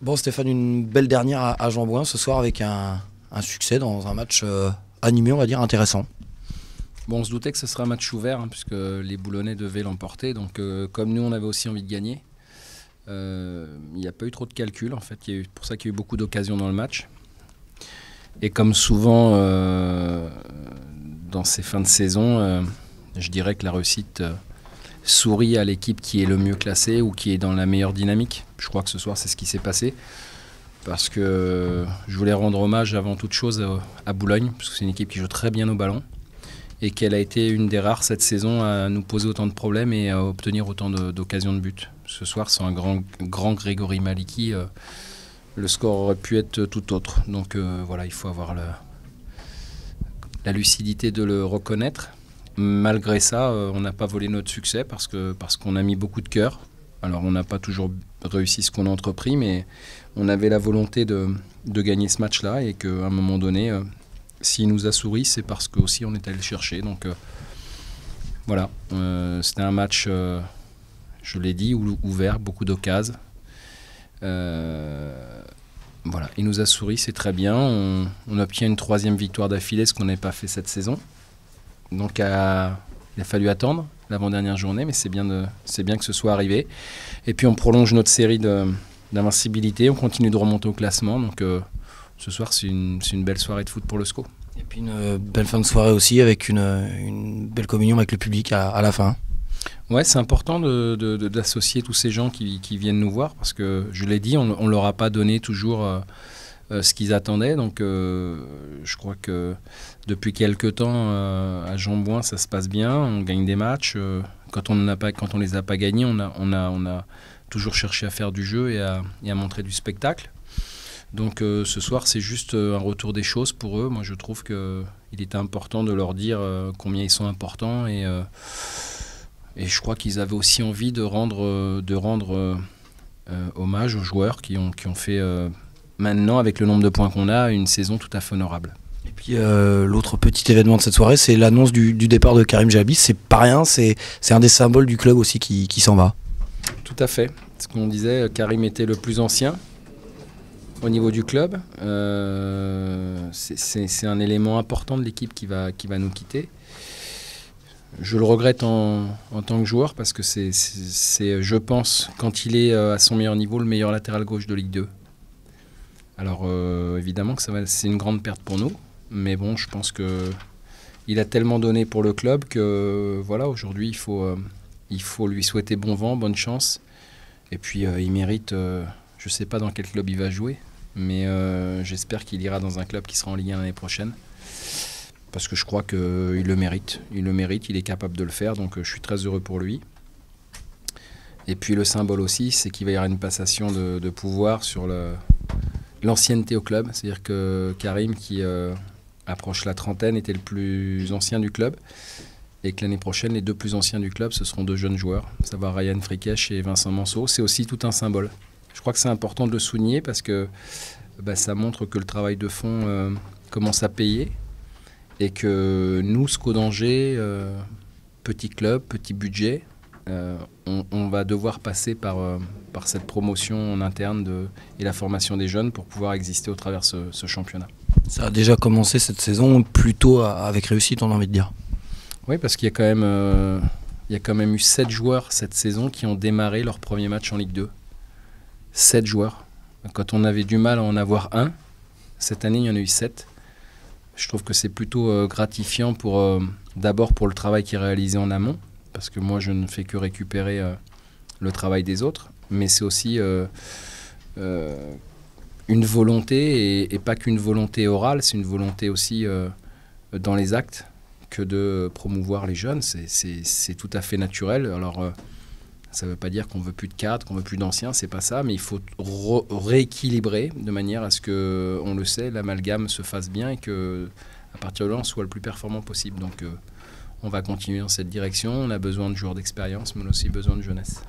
Bon Stéphane, une belle dernière à Jean-Bouin ce soir avec un succès dans un match animé, on va dire, intéressant. Bon, on se doutait que ce serait un match ouvert, hein, puisque les Boulonnais devaient l'emporter. Donc, comme nous, on avait aussi envie de gagner. Il n'y a pas eu trop de calculs, en fait. C'est pour ça qu'il y a eu beaucoup d'occasions dans le match. Et comme souvent dans ces fins de saison, je dirais que la réussite sourit à l'équipe qui est le mieux classée ou qui est dans la meilleure dynamique. Je crois que ce soir, c'est ce qui s'est passé. Parce que je voulais rendre hommage avant toute chose à Boulogne, parce que c'est une équipe qui joue très bien au ballon et qu'elle a été une des rares cette saison à nous poser autant de problèmes et à obtenir autant d'occasions de but. Ce soir, sans un grand Grégory Maliki, le score aurait pu être tout autre. Donc voilà, il faut avoir la lucidité de le reconnaître. Malgré ça, on n'a pas volé notre succès parce qu'on a mis beaucoup de cœur. Alors on n'a pas toujours réussi ce qu'on a entrepris, mais on avait la volonté de gagner ce match-là et qu'à un moment donné, s'il nous a souri, c'est parce qu'aussi on est allé le chercher. Donc voilà, c'était un match, je l'ai dit, ouvert, beaucoup d'occasions. Voilà, il nous a souri, c'est très bien. On obtient une 3e victoire d'affilée, ce qu'on n'avait pas fait cette saison. Donc il a fallu attendre l'avant-dernière journée, mais c'est bien que ce soit arrivé. Et puis on prolonge notre série d'invincibilité, on continue de remonter au classement. Donc ce soir, c'est une belle soirée de foot pour le SCO. Et puis une belle fin de soirée aussi avec une belle communion avec le public à la fin. Ouais, c'est important d'associer tous ces gens qui viennent nous voir parce que, je l'ai dit, on ne leur a pas donné toujours ce qu'ils attendaient. Donc je crois que depuis quelques temps à Jean-Bouin, ça se passe bien, on gagne des matchs. Quand on les a pas gagnés, on a toujours cherché à faire du jeu et à montrer du spectacle. Donc ce soir, c'est juste un retour des choses pour eux. Moi, je trouve qu'il était important de leur dire combien ils sont importants et je crois qu'ils avaient aussi envie de rendre hommage aux joueurs qui ont fait maintenant, avec le nombre de points qu'on a, une saison tout à fait honorable. Et puis l'autre petit événement de cette soirée, c'est l'annonce du départ de Karim Jabi. C'est pas rien, c'est un des symboles du club aussi qui s'en va. Tout à fait. Ce qu'on disait, Karim était le plus ancien au niveau du club. C'est un élément important de l'équipe qui va nous quitter. Je le regrette en tant que joueur parce que c'est, je pense, quand il est à son meilleur niveau, le meilleur latéral gauche de Ligue 2. Alors évidemment que c'est une grande perte pour nous, mais bon, je pense qu'il a tellement donné pour le club que voilà, aujourd'hui il faut lui souhaiter bon vent, bonne chance. Et puis il mérite, je ne sais pas dans quel club il va jouer, mais j'espère qu'il ira dans un club qui sera en Ligue 1 l'année prochaine. Parce que je crois qu'il le mérite. Il le mérite, il est capable de le faire, donc je suis très heureux pour lui. Et puis le symbole aussi, c'est qu'il va y avoir une passation de pouvoir sur l'ancienneté au club. C'est-à-dire que Karim, qui approche la trentaine, était le plus ancien du club. Et que l'année prochaine, les 2 plus anciens du club, ce seront 2 jeunes joueurs. Ça va Ryan Frikesh et Vincent Manceau. C'est aussi tout un symbole. Je crois que c'est important de le souligner parce que ça montre que le travail de fond commence à payer. Et que nous, SCO d'Angers, petit club, petit budget, on va devoir passer par cette promotion en interne et la formation des jeunes pour pouvoir exister au travers de ce championnat. Ça a déjà commencé cette saison plutôt avec réussite, on a envie de dire. Oui, parce qu'il y a quand même eu 7 joueurs cette saison qui ont démarré leur premier match en Ligue 2. 7 joueurs. Quand on avait du mal à en avoir un, cette année, il y en a eu 7. Je trouve que c'est plutôt gratifiant d'abord pour le travail qui est réalisé en amont, parce que moi je ne fais que récupérer le travail des autres, mais c'est aussi une volonté, et pas qu'une volonté orale, c'est une volonté aussi dans les actes que de promouvoir les jeunes. C'est tout à fait naturel. Alors ça ne veut pas dire qu'on ne veut plus de cadres, qu'on ne veut plus d'anciens, c'est pas ça, mais il faut rééquilibrer de manière à ce que, on le sait, l'amalgame se fasse bien et que à partir de là, on soit le plus performant possible. Donc on va continuer dans cette direction, on a besoin de joueurs d'expérience, mais on a aussi besoin de jeunesse.